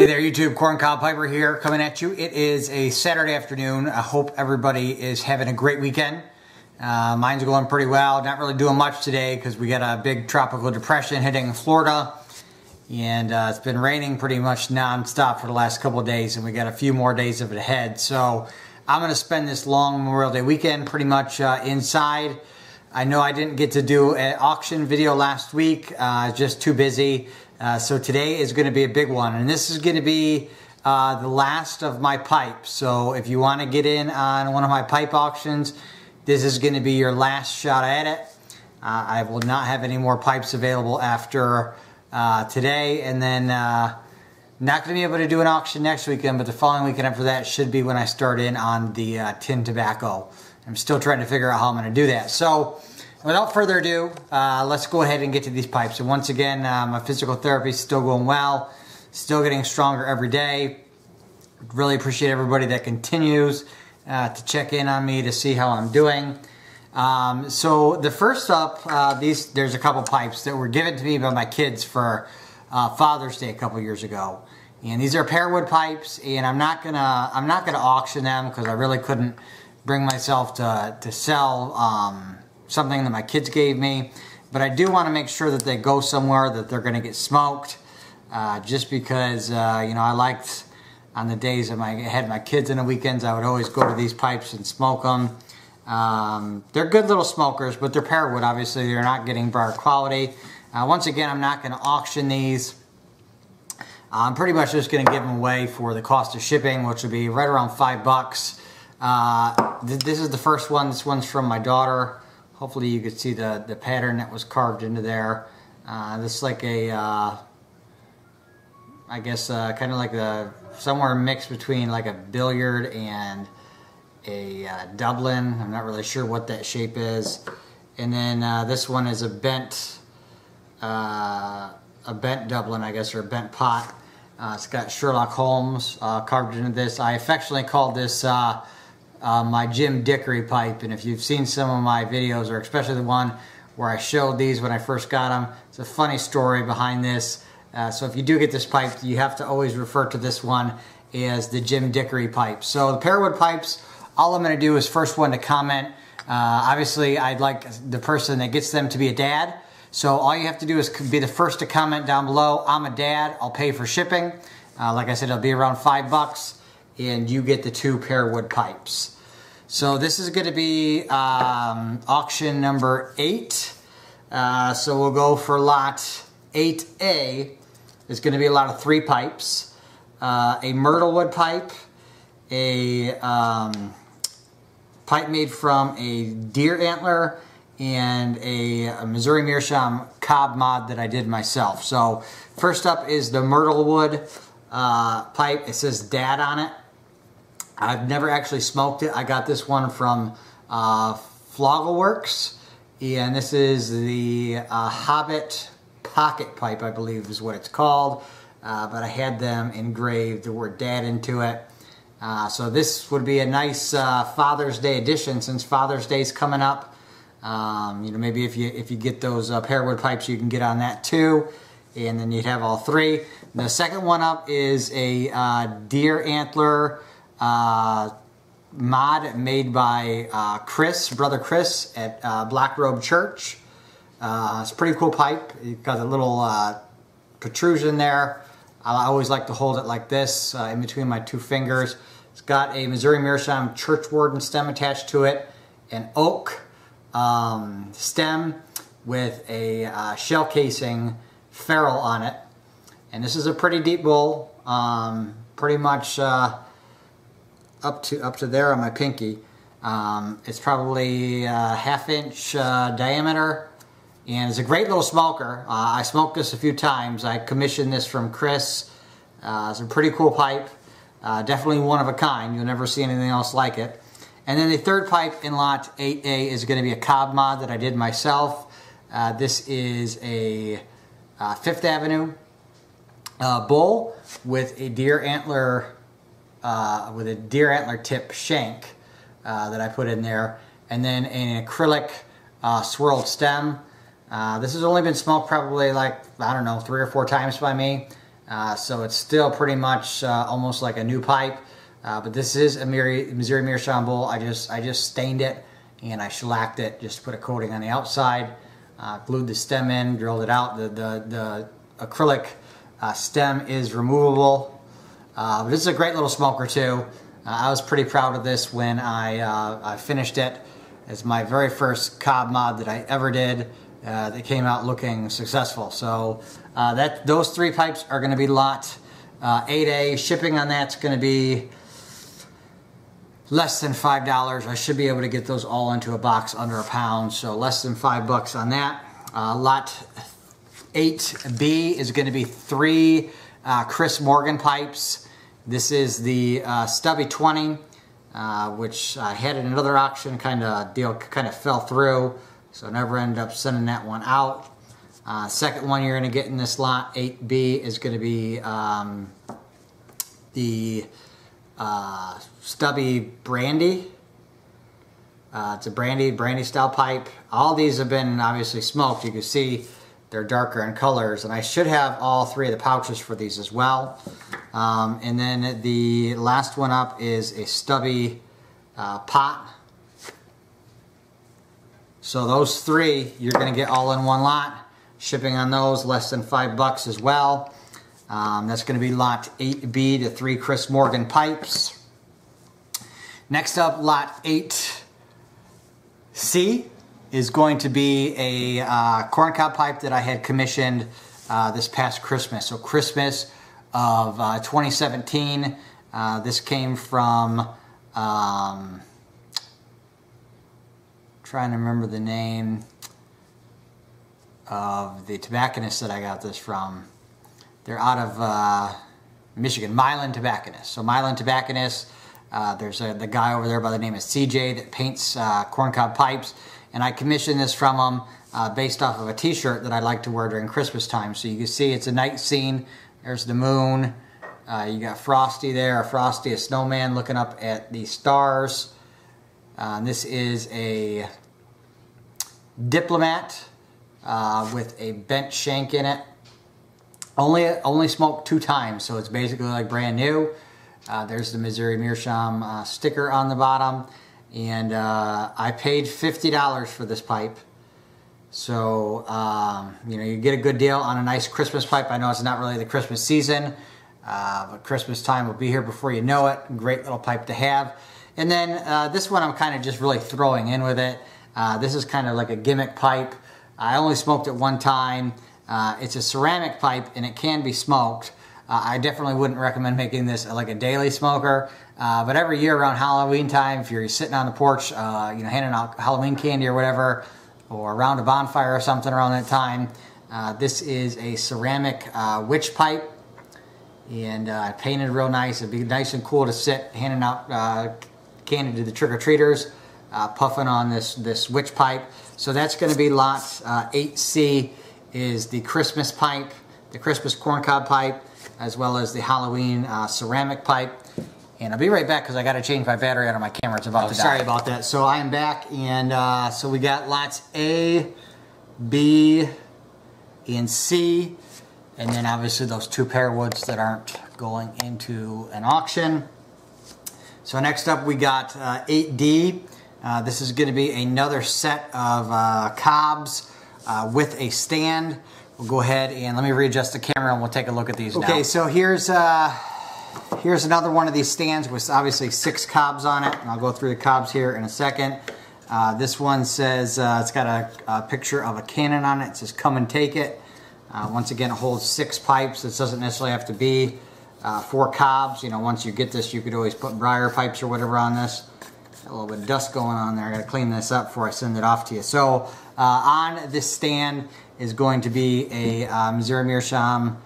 there YouTube, Corn Cob Piper here coming at you. It is a Saturday afternoon. I hope everybody is having a great weekend. Mine's going pretty well. Not really doing much today because we got a big tropical depression hitting Florida. And it's been raining pretty much non-stop for the last couple of days, and we got a few more days of it ahead. So I'm going to spend this long Memorial Day weekend pretty much inside. I know I didn't get to do an auction video last week, just too busy. So today is going to be a big one, and this is going to be the last of my pipes. So if you want to get in on one of my pipe auctions, this is going to be your last shot at it. I will not have any more pipes available after today, and then not going to be able to do an auction next weekend, but the following weekend after that should be when I start in on the tin tobacco. I'm still trying to figure out how I'm going to do that. So without further ado, let's go ahead and get to these pipes. And once again, my physical therapy is still going well, still getting stronger every day. Really appreciate everybody that continues to check in on me to see how I'm doing. So the first up, there's a couple pipes that were given to me by my kids for Father's Day a couple years ago, and these are Pear wood pipes. And I'm not gonna auction them because I really couldn't bring myself to sell something that my kids gave me, but I do want to make sure that they go somewhere that they're going to get smoked, just because you know, I liked on the days that I had my kids in the weekends, I would always go to these pipes and smoke them. They're good little smokers, but they're Pear wood. Obviously they're not getting bar quality. Once again, I'm not going to auction these. I'm pretty much just going to give them away for the cost of shipping, which would be right around $5. This is the first one. This one's from my daughter. Hopefully you could see the pattern that was carved into there. This is like a, I guess kind of like somewhere mixed between like a billiard and a Dublin. I'm not really sure what that shape is. And then this one is a bent Dublin, I guess, or a bent pot. It's got Sherlock Holmes carved into this. I affectionately called this my Jim Dickory pipe, and if you've seen some of my videos, or especially the one where I showed these when I first got them, it's a funny story behind this. So if you do get this pipe, you have to always refer to this one as the Jim Dickory pipe. So the Pear wood pipes, all I'm going to do is first one to comment. Obviously I'd like the person that gets them to be a dad, so all you have to do is be the first to comment down below, I'm a dad, I'll pay for shipping. Like I said, it'll be around $5, and you get the 2 Pear wood pipes. So this is going to be auction number 8. So we'll go for lot 8A. It's going to be a lot of 3 pipes. A Myrtle wood pipe, a pipe made from a deer antler, and a Missouri Meerschaum Cob Mod that I did myself. So first up is the Myrtle wood pipe. It says Dad on it. I've never actually smoked it. I got this one from Floggleworks, and this is the Hobbit Pocket Pipe, I believe is what it's called. But I had them engraved the word Dad into it. So this would be a nice Father's Day edition, since Father's Day is coming up. You know, maybe if you get those Pear wood pipes, you can get on that too, and then you'd have all 3. The second one up is a deer antler mod made by Brother Chris at Black Robe Church. It's a pretty cool pipe. You've got a little protrusion there. I always like to hold it like this in between my 2 fingers. It's got a Missouri Meerschaum Churchwarden stem attached to it, an oak stem with a shell casing ferrule on it, and this is a pretty deep bowl, pretty much up to there on my pinky. It's probably a ½ inch diameter, and it's a great little smoker. I smoked this a few times. I commissioned this from Chris. It's a pretty cool pipe, definitely one of a kind. You'll never see anything else like it. And then the third pipe in lot 8A is going to be a Cob Mod that I did myself. This is a 5th Avenue bowl with a deer antler tip shank that I put in there, and then an acrylic swirled stem. This has only been smoked probably like, I don't know, 3 or 4 times by me. So it's still pretty much almost like a new pipe. But this is a Missouri Meerschaum bowl. I just stained it and I shellacked it just to put a coating on the outside. Glued the stem in, drilled it out. The acrylic stem is removable. But this is a great little smoker too. I was pretty proud of this when I finished it. It's my very first Cob Mod that I ever did. That came out looking successful. So those 3 pipes are going to be lot 8A. Shipping on that's going to be less than $5. I should be able to get those all into a box under £1, so less than $5 on that. Lot 8B is going to be 3 Chris Morgan pipes. This is the Stubby 20, which I had in another auction. Kind of fell through, so I never ended up sending that one out. Second one you're going to get in this lot 8B is going to be the Stubby Brandy. It's a brandy style pipe. All these have been obviously smoked. You can see they're darker in colors, and I should have all 3 of the pouches for these as well. And then the last one up is a Stubby pot. So those 3 you're going to get all in one lot. Shipping on those less than $5 as well. That's going to be lot 8B, the 3 Chris Morgan pipes. Next up, lot 8C is going to be a corncob pipe that I had commissioned this past Christmas. So Christmas of 2017. This came from, trying to remember the name of the tobacconist that I got this from. They're out of Michigan, Milan Tobacconist. So Milan Tobacconist, there's the guy over there by the name of CJ that paints corncob pipes, and I commissioned this from him based off of a t-shirt that I like to wear during Christmas time. So you can see it's a night scene. There's the moon. You got Frosty there, Frosty, a snowman looking up at the stars. This is a Diplomat with a bent shank in it. Only smoked 2 times, so it's basically like brand new. There's the Missouri Meerschaum sticker on the bottom, and I paid $50 for this pipe. So you know, you get a good deal on a nice Christmas pipe. I know it's not really the Christmas season, but Christmas time will be here before you know it. Great little pipe to have. And then this one I'm kind of just really throwing in with it. This is kind of like a gimmick pipe. I only smoked it 1 time. It's a ceramic pipe and it can be smoked. I definitely wouldn't recommend making this like a daily smoker, but every year around Halloween time, if you're sitting on the porch, you know, handing out Halloween candy or whatever, or around a bonfire or something around that time, this is a ceramic witch pipe, and painted real nice. It'd be nice and cool to sit handing out candy to the trick-or-treaters, puffing on this witch pipe. So that's going to be lot 8C, is the Christmas pipe, the Christmas corncob pipe, as well as the Halloween ceramic pipe. And I'll be right back because I got to change my battery out of my camera. It's about to die. Sorry about that. So I am back, and so we got lots A, B, and C, and then obviously those 2 pear woods that aren't going into an auction. So next up we got 8D. This is going to be another set of Cobs with a stand. We'll go ahead and let me readjust the camera and we'll take a look at these now. Okay, so here's another one of these stands with obviously 6 Cobs on it, and I'll go through the Cobs here in a second. This one says, it's got a picture of a cannon on it. It says, "Come and take it." Once again, it holds 6 pipes. This doesn't necessarily have to be 4 Cobs. You know, once you get this, you could always put briar pipes or whatever on this. Got a little bit of dust going on there. I got to clean this up before I send it off to you. So on this stand is going to be a Missouri Meerschaum.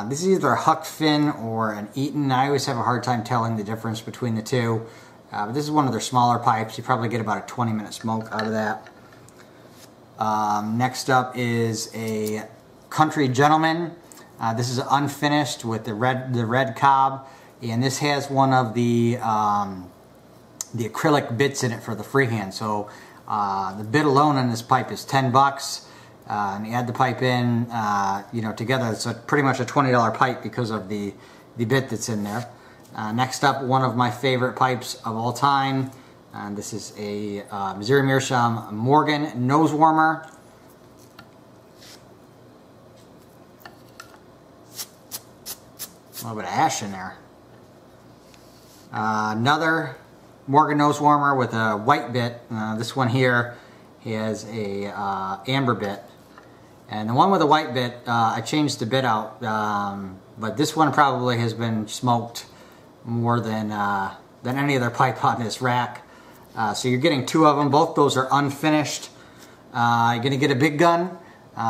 This is either a Huck Finn or an Eaton. I always have a hard time telling the difference between the 2. But this is one of their smaller pipes. You probably get about a 20-minute smoke out of that. Next up is a Country Gentleman. This is unfinished with the red cob, and this has one of the acrylic bits in it for the freehand. So the bit alone on this pipe is $10. and you add the pipe in, you know, together. It's pretty much a $20 pipe because of the bit that's in there. Next up, one of my favorite pipes of all time. This is a Missouri Meerschaum Morgan nose warmer. A little bit of ash in there. Another Morgan nose warmer with a white bit. This one here has a amber bit. And the one with the white bit, I changed the bit out, but this one probably has been smoked more than any other pipe on this rack. So you're getting two of them. Both those are unfinished. You're going to get a big gun.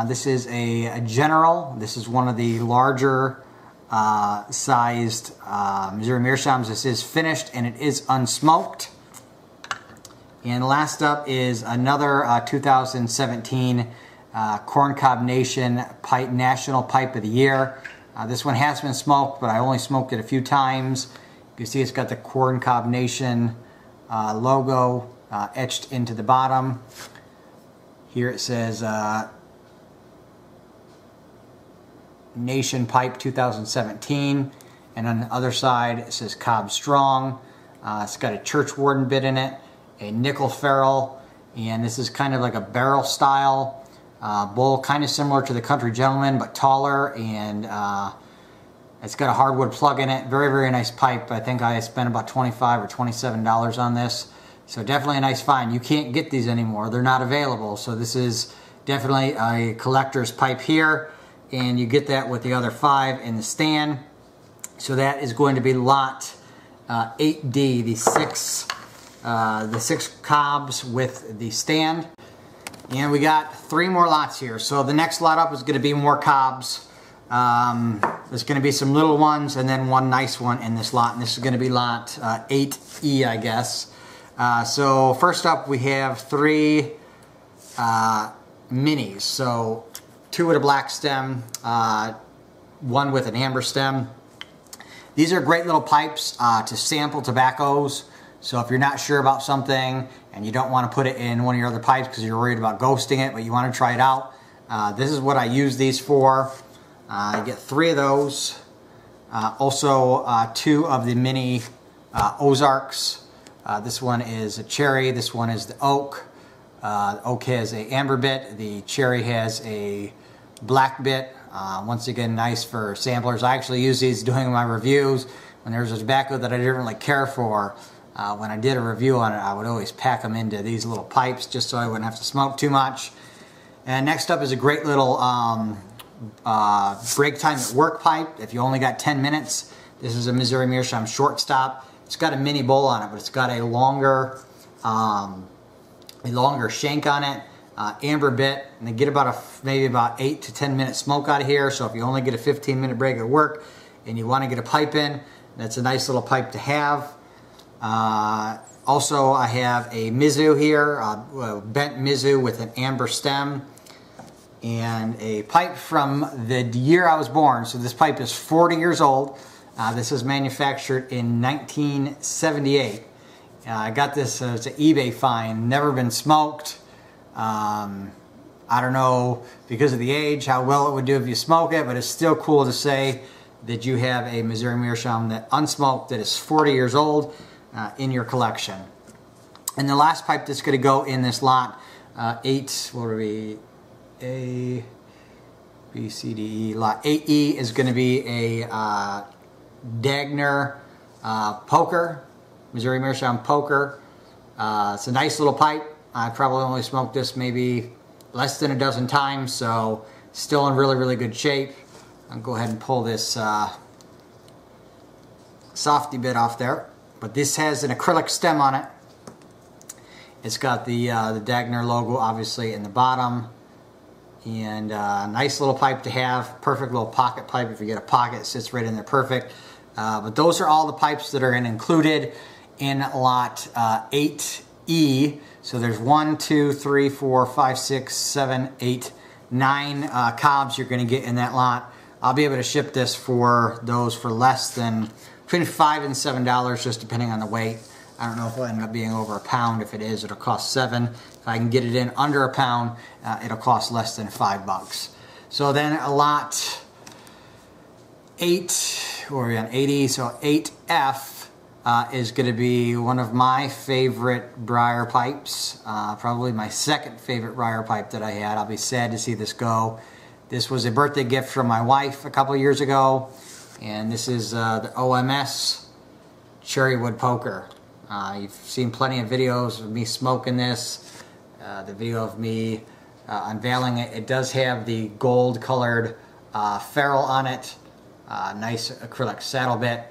This is a General. This is one of the larger sized Missouri Meerschaums. This is finished and it is unsmoked. And last up is another 2017 Corn Cob Nation pipe, National Pipe of the Year. This one has been smoked, but I only smoked it a few times. You can see it's got the Corn Cob Nation logo etched into the bottom. Here it says Nation Pipe 2017, and on the other side it says Cob Strong. It's got a church warden bit in it, a nickel ferrule, and this is kind of like a barrel style bowl, kind of similar to the Country Gentleman but taller, and it's got a hardwood plug in it. Very, very nice pipe. I think I spent about $25 or $27 on this. So definitely a nice find. You can't get these anymore. They're not available. So this is definitely a collector's pipe here. And you get that with the other 5 in the stand. So that is going to be lot 8D, the six Cobs with the stand. And we got 3 more lots here. So the next lot up is going to be more Cobs. There's going to be some little ones and then one nice one in this lot. And this is going to be lot 8E, I guess. So first up we have 3 minis. So 2 with a black stem, 1 with an amber stem. These are great little pipes to sample tobaccos. So if you're not sure about something and you don't want to put it in one of your other pipes because you're worried about ghosting it, but you want to try it out, this is what I use these for. You get 3 of those. Also 2 of the mini Ozarks. This one is a cherry, this one is the oak. The oak has a amber bit, the cherry has a black bit. Once again, nice for samplers. I actually use these doing my reviews. When there's a tobacco that I didn't really care for, when I did a review on it, I would always pack them into these little pipes just so I wouldn't have to smoke too much. And next up is a great little break time at work pipe. If you only got 10 minutes, this is a Missouri Meerschaum shortstop. It's got a mini bowl on it, but it's got a longer shank on it, amber bit, and they get about maybe about 8 to 10 minute smoke out of here. So if you only get a 15-minute break at work and you want to get a pipe in, that's a nice little pipe to have. Also, I have a Mizzou here, bent Mizzou with an amber stem, and a pipe from the year I was born. So this pipe is 40 years old. This is manufactured in 1978. I got this as an eBay find, never been smoked. I don't know, because of the age, how well it would do if you smoke it, but it's still cool to say that you have a Missouri Meerschaum that unsmoked that is 40 years old in your collection. And the last pipe that's going to go in this lot, 8, what would be, A, B, C, D, E, lot 8E is going to be a Dagner Poker, Missouri Meerschaum Poker. It's a nice little pipe. I probably only smoked this maybe less than a dozen times, so still in really, really good shape. I'll go ahead and pull this softy bit off there. But this has an acrylic stem on it. It's got the Dagner logo obviously in the bottom. And nice little pipe to have. Perfect little pocket pipe. If you get a pocket, it sits right in there perfect. But those are all the pipes that are included in lot 8E. So there's 1, 2, 3, 4, 5, 6, 7, 8, 9 Cobs you're going to get in that lot. I'll be able to ship this for those for less than between $5 and $7, just depending on the weight. I don't know if it'll end up being over a pound. If it is, it'll cost $7. If I can get it in under a pound, it'll cost less than $5. So then a lot 8, or we're on 80, so 8F is going to be one of my favorite briar pipes. Probably my second favorite briar pipe that I had. I'll be sad to see this go. This was a birthday gift from my wife a couple years ago, and this is the OMS Cherry Wood Poker. You've seen plenty of videos of me smoking this, the video of me unveiling it. It does have the gold colored ferrule on it, nice acrylic saddle bit,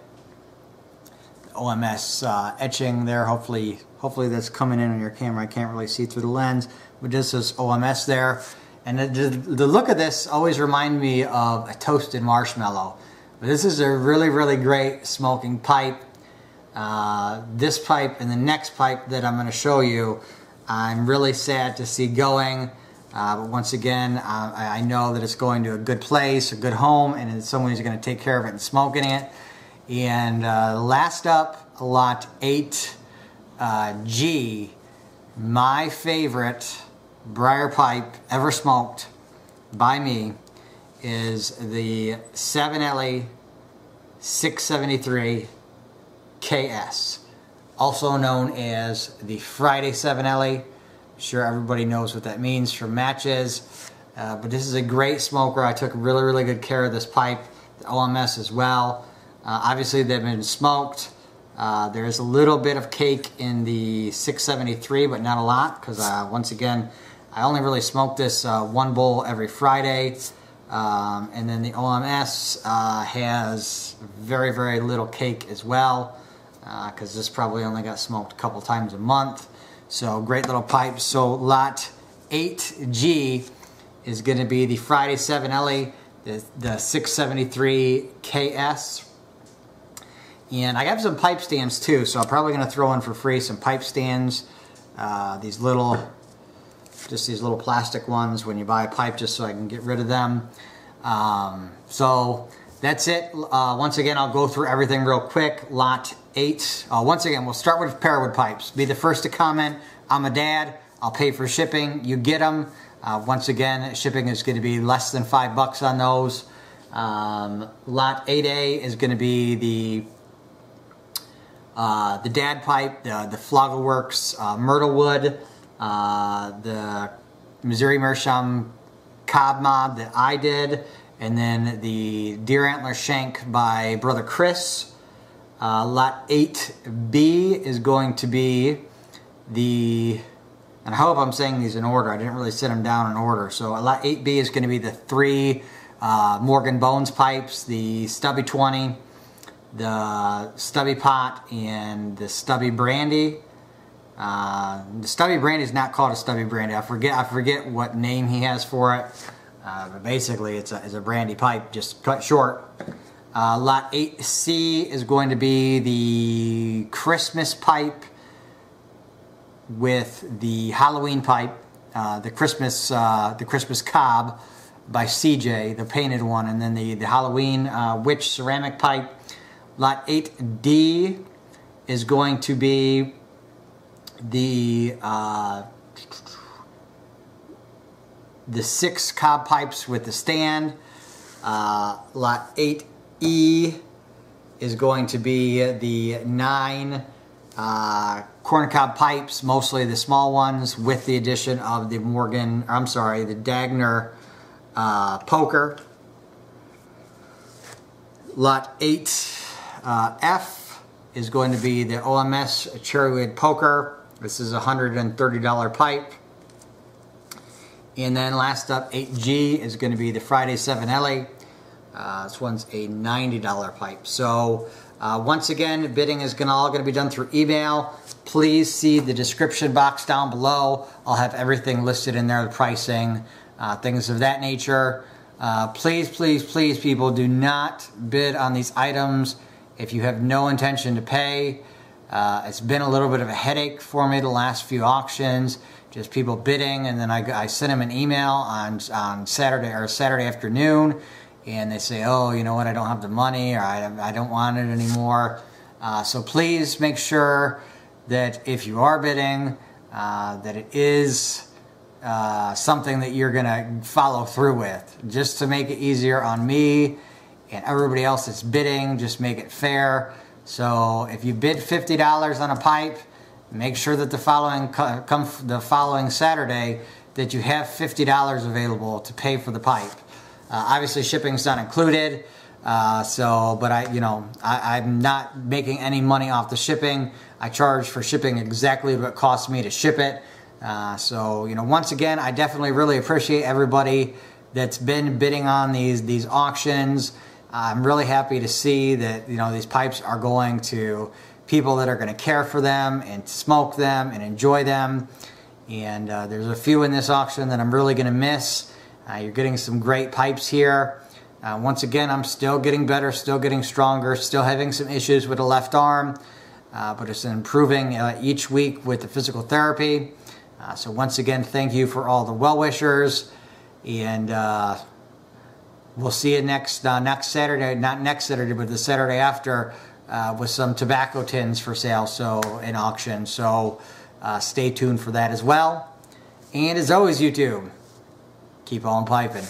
OMS etching there. Hopefully that's coming in on your camera. I can't really see through the lens, but this is OMS there. And the look of this always reminds me of a toasted marshmallow. But this is a really, really great smoking pipe. This pipe and the next pipe that I'm going to show you, I'm really sad to see going. But once again, I know that it's going to a good place, a good home, and somebody's going to take care of it and smoking it. And last up, lot 8G, my favorite briar pipe ever smoked by me is the Savinelli 673 KS, also known as the Friday Savinelli. I'm sure everybody knows what that means from matches, but this is a great smoker. I took really, really good care of this pipe, the OMS as well. Obviously they've been smoked. There's a little bit of cake in the 673, but not a lot, because once again, I only really smoke this one bowl every Friday. And then the OMS has very, very little cake as well, because this probably only got smoked a couple times a month. So great little pipe. So lot 8G is going to be the Friday Savinelli, the 673 KS. And I have some pipe stands too, so I'm probably going to throw in for free some pipe stands. These little plastic ones when you buy a pipe, just so I can get rid of them. So that's it. Once again, I'll go through everything real quick. Lot 8. Once again, we'll start with pearwood pipes. Be the first to comment. I'm a dad. I'll pay for shipping. You get them. Once again, shipping is going to be less than $5 on those. Lot 8A is going to be the dad pipe, the Floggerworks Myrtle wood, the Missouri Meerschaum Cob Mod that I did, and then the deer antler shank by Brother Chris. Lot 8B is going to be the, and I hope I'm saying these in order, I didn't really sit them down in order, so lot 8B is going to be the 3 Morgan Bones pipes, the Stubby 20, the Stubby Pot, and the Stubby Brandy. The Stubby Brandy is not called a Stubby Brandy. I forget what name he has for it. But basically, it's a brandy pipe, just cut short. Lot 8C is going to be the Christmas pipe with the Halloween pipe, the Christmas Cob by CJ, the painted one, and then the Halloween witch ceramic pipe. Lot 8D is going to be the 6 Cob pipes with the stand. Lot 8E is going to be the 9 corn cob pipes, mostly the small ones, with the addition of the the Dagner Poker. Lot 8F is going to be the OMS Cherry Wood Poker. This is a $130 pipe. And then last up, 8G is going to be the Friday Savinelli. This one's a $90 pipe. So once again, bidding is all going to be done through email. Please see the description box down below. I'll have everything listed in there, the pricing, things of that nature. Please, please, please, people, do not bid on these items if you have no intention to pay. It's been a little bit of a headache for me the last few auctions, just people bidding, and then I send them an email on Saturday afternoon, and they say, oh, you know what, I don't have the money, or I don't want it anymore. So please make sure that if you are bidding, that it is something that you're going to follow through with, just to make it easier on me and everybody else that's bidding. Just make it fair. So if you bid $50 on a pipe, make sure that the following Saturday that you have $50 available to pay for the pipe. Obviously shipping's not included, but I'm not making any money off the shipping. I charge for shipping exactly what it costs me to ship it. Once again, I definitely really appreciate everybody that's been bidding on these auctions. I'm really happy to see that these pipes are going to people that are going to care for them and smoke them and enjoy them. And there's a few in this auction that I'm really going to miss. You're getting some great pipes here. Once again, I'm still getting better, still getting stronger, still having some issues with the left arm, but it's improving each week with the physical therapy. So once again, thank you for all the well-wishers, and we'll see you next Saturday, not next Saturday, but the Saturday after, with some tobacco tins for sale, in auction. So stay tuned for that as well. And as always, YouTube, keep on piping.